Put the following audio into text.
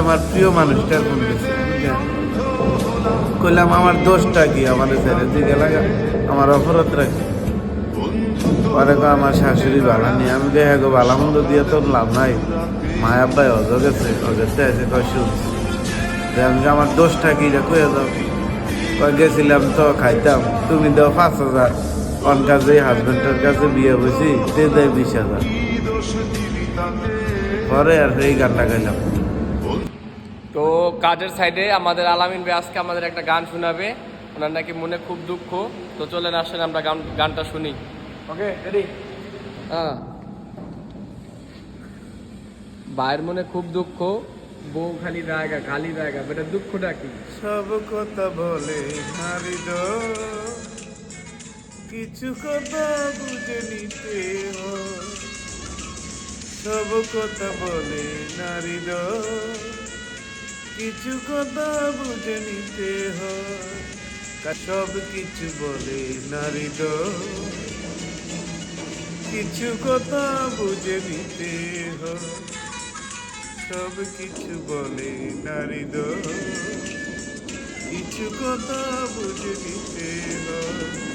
আমার প্রিয় মানুষটার ফোন দিয়েছে, কইলাম আমার দোষটা কি, আমার ছেড়ে দিকে লাগা আমার অপরাধ রাখি। পরে আমার শাশুড়ি বালা নিয়ে আমি গে গো বালা মন্দ দিয়ে তোর লাভ নাই, মায়া আব্বাই অজ গেছে, অজেতে এসে কয় শুনছি যে আমি আমার দোষটা কি রে কয়ে দাও। কয় গেছিলাম তো খাইতাম, তুমি দাও 5,000, অন কাজে হাজবেন্ডের কাছে বিয়ে হয়েছি তে দেয় 20,000। পরে আর এই গানটা গাইলাম। তো কাজের সাইডে আমাদের আলামিন ভাই আজকে আমাদের একটা গান শোনাবে, ওনার নাকি মনে খুব দুঃখ। তো চলেন আসেন আমরা গানটা শুনি। Okay ready? হ্যাঁ। ভাইয়ের মনে খুব দুঃখ, বউ খালি রায়গা খালি রায়গা, বেটা দুঃখটা কি? সব কথা বলে নারী দো, কিছু কথা বুঝে নিতে হয়। সব কথা বলে নারী দো, কিছু কথা বুঝে নিতে হয়। সব কিছু বলে নারী দো, কিছু কথা বুঝে নিতে হয়। সব কিছু বলে নারী দো, কিছু কথা বুঝে নিতে হয়।